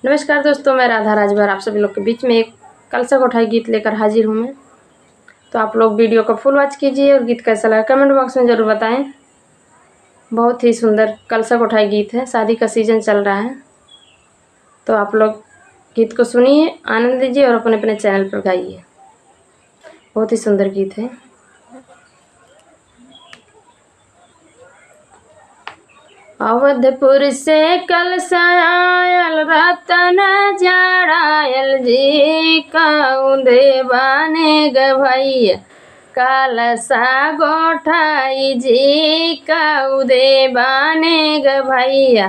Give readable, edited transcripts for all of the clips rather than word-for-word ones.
नमस्कार दोस्तों, मैं राधा राजभर आप सभी लोग के बीच में एक कलसा कोठाई गीत लेकर हाजिर हूँ मैं। तो आप लोग वीडियो को फुल वॉच कीजिए और गीत कैसा लगा कमेंट बॉक्स में ज़रूर बताएं। बहुत ही सुंदर कलसा कोठाई गीत है, शादी का सीज़न चल रहा है। तो आप लोग गीत को सुनिए, आनंद लीजिए और अपने अपने चैनल पर गाइए। बहुत ही सुंदर गीत है। अवधपुर से कलसा आयल रतन जड़ायल जी कौंदे बाने ग भैया कलसा गोठाई जी कौदे बाने ग भैया।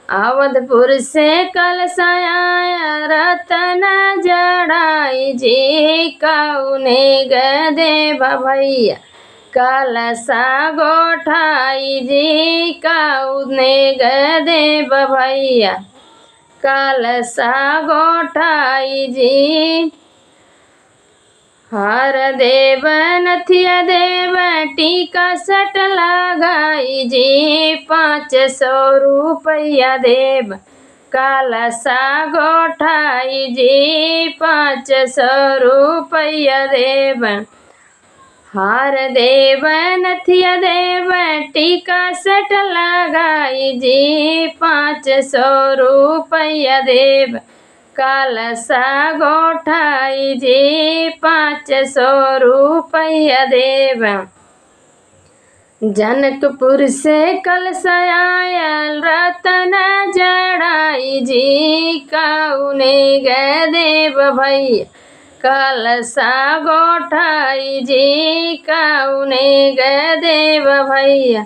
अवधपुर से कलसा आया रतन जड़ाई जी कौने ग देव भैया कलसा गोठाई जी कौने ग देव भैया कलसा गोठाई जी। हर देव नथिया देव टीका सट लगाई जी 500 रुपया देव कलसा गोठाई जी 500 रुपया देव। हर देव नथिया देव टीका सट लगाई जी 500 रुपया देव कलसा गोठाई जी 500 रुपया देव। जनकपुर से कलसा आयल रतन जड़ाई जी कौने ग देव भैया कलसा गोठाई जी कौने ग देव भैया।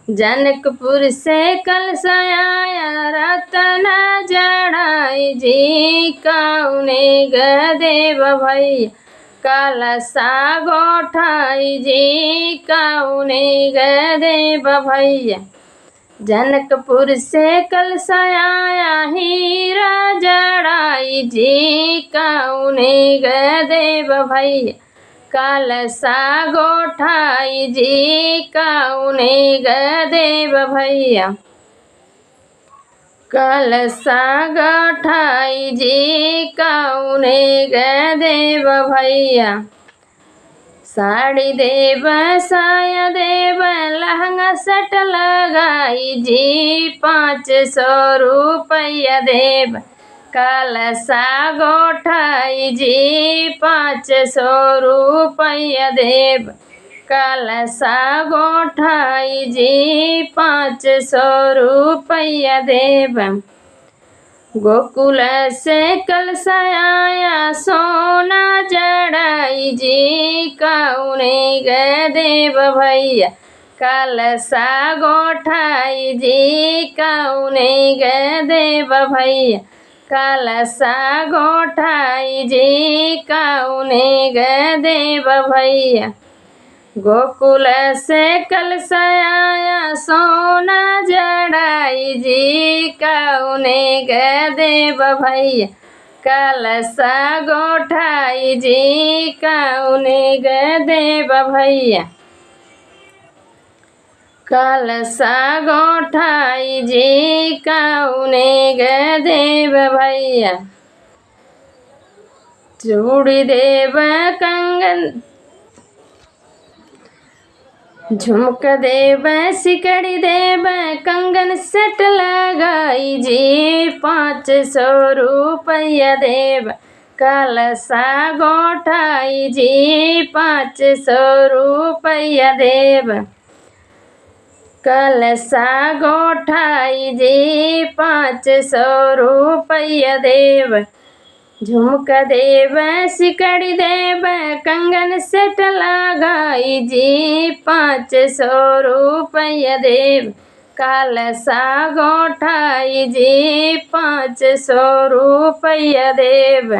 जनकपुर से कलसा आया रतन जड़ाई जी कौने ग देव भैया कलसा गोठाई जी कौने ग देव भैया। जनकपुर से कलसा आया हीरा जड़ाई जी कौने ग देव भैया कलसा गोठाई जी कौने ग देव भैया कलसा गोठाई जी कौने ग देव भैया। साड़ी देव साया देव लहंगा सट लगाई जी 500 रुपया देव कलसा गोठाई जी 500 रुपया देव कलसा गोठाई जी 500 रुपया देव। गोकुल से कलसा आया सोना जड़ाई जी कौने ग देव भैया कलसा गोठाई जी कौने ग देव भैया कलसा गोठाई जी कौने ग देव भैया। गोकुल से कलसा आया सोना जड़ाई जी कौने ग देव भैया कलसा गोठाई जी कौने ग देव भैया कलसा गोठाई जी कौने ग देव भैया। चूड़ी देव कंगन झुमक देव सिकड़ी देव कंगन सेट लगाई जी 500 रुपया देव कलसा गोठाई जी 500 रुपया देव कलसा गोठाई जी 500 रुपया देव। झुमका देव सिकड़ी देव कंगन सेट लगाई जी 500 रुपया देव कलसा गोठाई जी 500 रुपया देव।